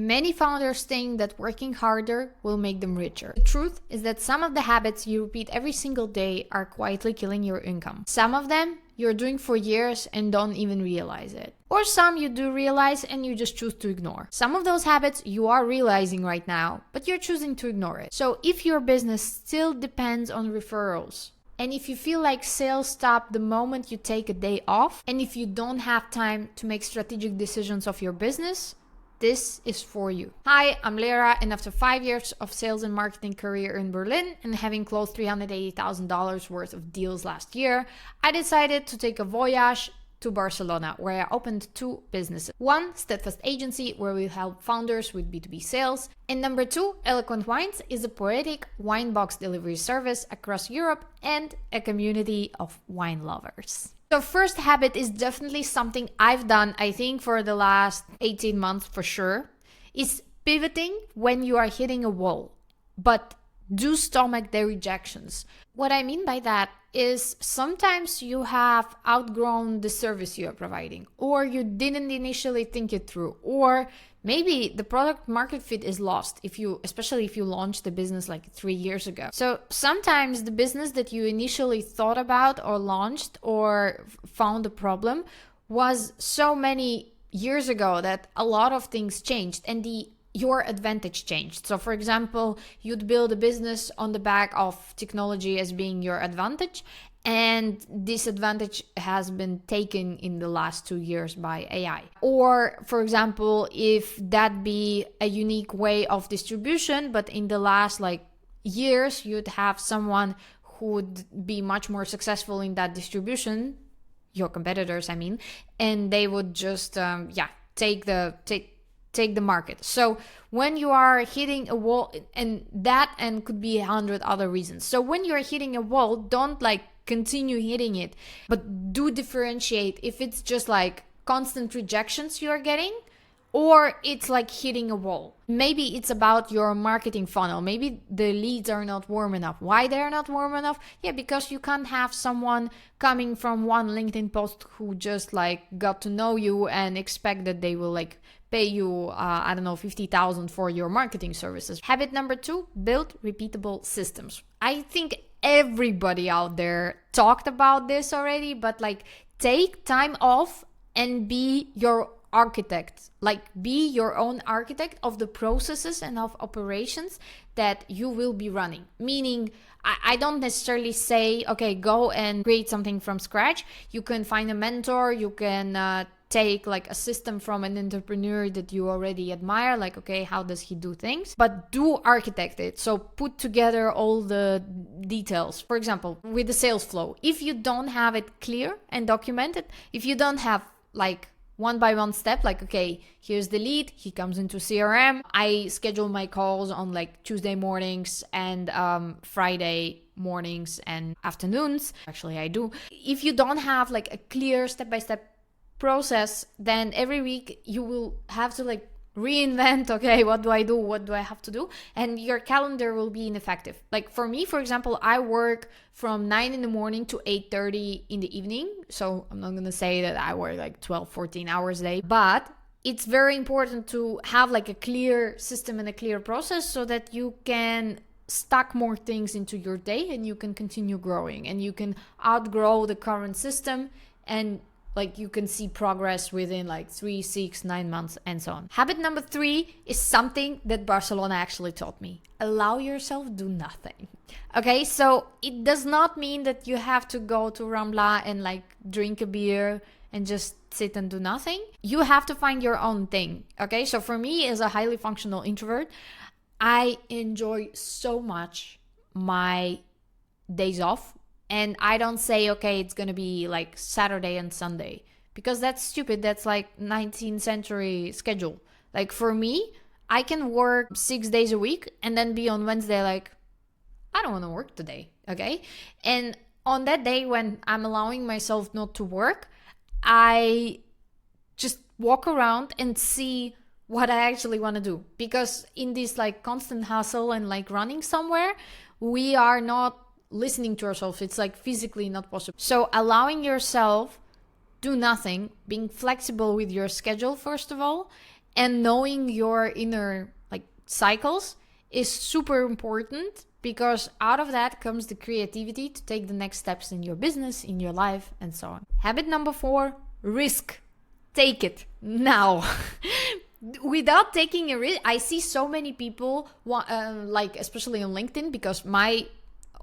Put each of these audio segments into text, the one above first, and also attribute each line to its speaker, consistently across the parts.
Speaker 1: Many founders think that working harder will make them richer. The truth is that some of the habits you repeat every single day are quietly killing your income. Some of them you're doing for years and don't even realize it. Or some you do realize and you just choose to ignore. Some of those habits you are realizing right now, but you're choosing to ignore it. So if your business still depends on referrals, and if you feel like sales stop the moment you take a day off, and if you don't have time to make strategic decisions of your business, this is for you. Hi, I'm Lera, and after 5 years of sales and marketing career in Berlin and having closed $380,000 worth of deals last year, I decided to take a voyage to Barcelona, where I opened 2 businesses. One, Steadfast Agency, where we help founders with B2B sales. And number 2, Eloquent Wines, is a poetic wine box delivery service across Europe and a community of wine lovers. So first habit is definitely something I've done, I think, for the last 18 months for sure, is pivoting when you are hitting a wall, but do stomach the rejections. What I mean by that is sometimes you have outgrown the service you are providing, or you didn't initially think it through, or maybe the product market fit is lost especially if you launched the business like 3 years ago. So sometimes the business that you initially thought about or launched or found a problem was so many years ago that a lot of things changed and your advantage changed. So for example, you'd build a business on the back of technology as being your advantage, and this advantage has been taken in the last 2 years by AI. Or for example, if that be a unique way of distribution, but in the last years, you'd have someone who would be much more successful in that distribution, your competitors, I mean, and they would just take the market. So when you are hitting a wall, and could be 100 other reasons. So when you're hitting a wall, don't continue hitting it, but do differentiate if it's just constant rejections you're getting, or it's hitting a wall. Maybe it's about your marketing funnel. Maybe the leads are not warm enough. Why they're not warm enough? Yeah, because you can't have someone coming from one LinkedIn post who just got to know you and expect that they will pay you, 50,000 for your marketing services. Habit number 2, build repeatable systems. I think everybody out there talked about this already, but take time off and be your architect. Be your own architect of the processes and of operations that you will be running. Meaning, I don't necessarily say, okay, go and create something from scratch. You can find a mentor, you can take a system from an entrepreneur that you already admire, okay, how does he do things? But do architect it. So put together all the details. For example, with the sales flow, if you don't have it clear and documented, if you don't have one by one step, okay, here's the lead, he comes into CRM, I schedule my calls on Tuesday mornings and Friday mornings and afternoons. Actually, I do. If you don't have a clear step-by-step process, then every week you will have to reinvent, okay, what do I do? What do I have to do? And your calendar will be ineffective. For me, for example, I work from 9 in the morning to 8:30 in the evening. So I'm not going to say that I work 12, 14 hours a day, but it's very important to have a clear system and a clear process so that you can stack more things into your day and you can continue growing and you can outgrow the current system, and you can see progress within 3, 6, 9 months and so on. Habit number 3 is something that Barcelona actually taught me. Allow yourself do nothing. Okay, so it does not mean that you have to go to Rambla and drink a beer and just sit and do nothing. You have to find your own thing. Okay, so for me as a highly functional introvert, I enjoy so much my days off. And I don't say, okay, it's going to be Saturday and Sunday, because that's stupid. That's 19th century schedule. For me, I can work 6 days a week and then be on Wednesday I don't want to work today, okay? And on that day when I'm allowing myself not to work, I just walk around and see what I actually want to do. Because in this constant hustle and running somewhere, we are not listening to ourselves. It's physically not possible. So allowing yourself do nothing, being flexible with your schedule first of all, and knowing your inner like cycles is super important, because out of that comes the creativity to take the next steps in your business, in your life, and so on. Habit number 4, risk. Take it now. Without taking a risk, I see so many people, like especially on LinkedIn, because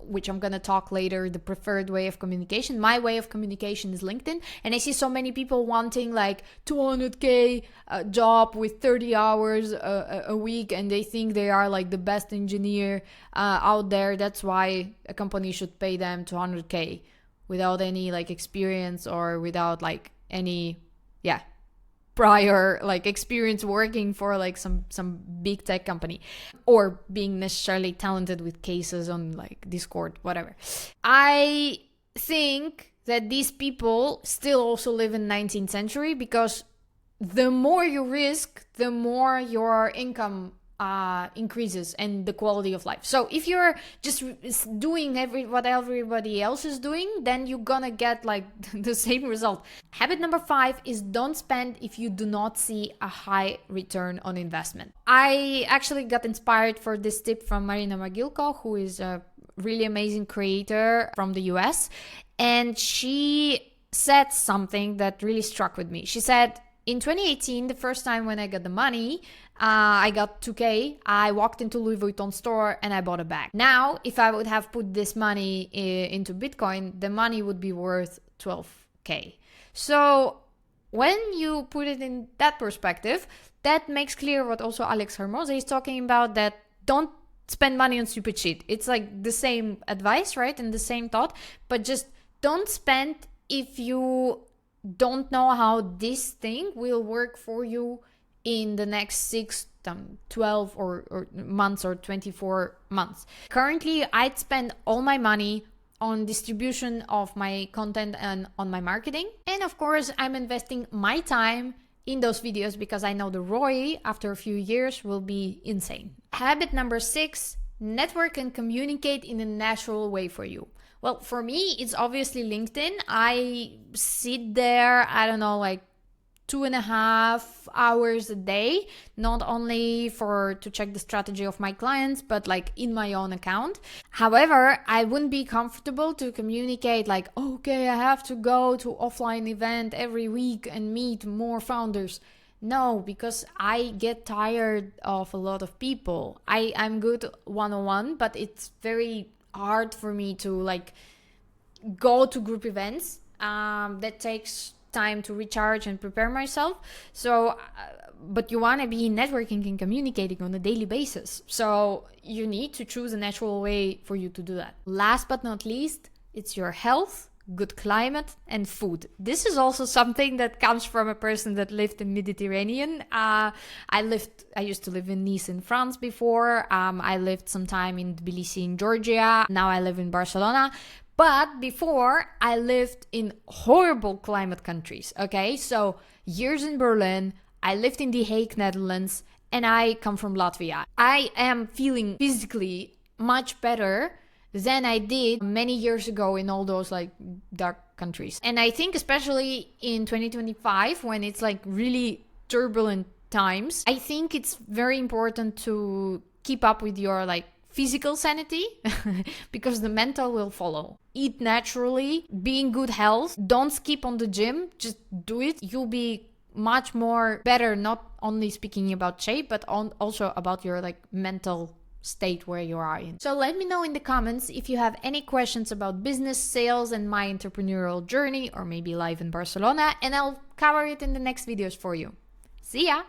Speaker 1: which I'm gonna talk later, the preferred way of communication. My way of communication is LinkedIn, and I see so many people wanting like 200k job with 30 hours a week, and they think they are like the best engineer out there. That's why a company should pay them 200k without any like experience or without like any prior like experience working for like some big tech company, or being necessarily talented with cases on like Discord, whatever. I think that these people still also live in 19th century, because the more you risk, the more your income increases and the quality of life. So if you're just doing what everybody else is doing, then you're gonna get like the same result. Habit number 5 is don't spend if you do not see a high return on investment. I actually got inspired for this tip from Marina Magilko, who is a really amazing creator from the US, and she said something that really struck with me. She said, in 2018, the first time when I got the money, I got 2k, I walked into Louis Vuitton store and I bought a bag. Now, if I would have put this money into Bitcoin, the money would be worth 12k. So when you put it in that perspective, that makes clear what also Alex Hermosa is talking about, that don't spend money on stupid shit. It's like the same advice, right? And the same thought, but just don't spend if you don't know how this thing will work for you in the next 6, 12 or months or 24 months. Currently, I'd spend all my money on distribution of my content and on my marketing. And of course, I'm investing my time in those videos because I know the ROI after a few years will be insane. Habit number 6, network and communicate in a natural way for you. Well, for me, it's obviously LinkedIn. I sit there, I don't know, like 2.5 hours a day, not only to check the strategy of my clients, but like in my own account. However, I wouldn't be comfortable to communicate like, okay, I have to go to offline event every week and meet more founders. No, because I get tired of a lot of people. I'm good one-on-one, but it's very hard for me to like go to group events. That takes time to recharge and prepare myself. So but you want to be networking and communicating on a daily basis, so you need to choose a natural way for you to do that. Last but not least, it's your health, good climate, and food. This is also something that comes from a person that lived in Mediterranean. I used to live in Nice in France before. I lived some time in Tbilisi in Georgia. Now I live in Barcelona. But before, I lived in horrible climate countries, okay? So years in Berlin, I lived in The Hague, Netherlands, and I come from Latvia. I am feeling physically much better than I did many years ago in all those like dark countries. And I think especially in 2025, when it's like really turbulent times, I think it's very important to keep up with your like physical sanity because the mental will follow. Eat naturally, be in good health, don't skip on the gym, just do it. You'll be much more better, not only speaking about shape, but also about your like mental state where you are in. So let me know in the comments if you have any questions about business, sales, and my entrepreneurial journey, or maybe life in Barcelona, and I'll cover it in the next videos for you. See ya!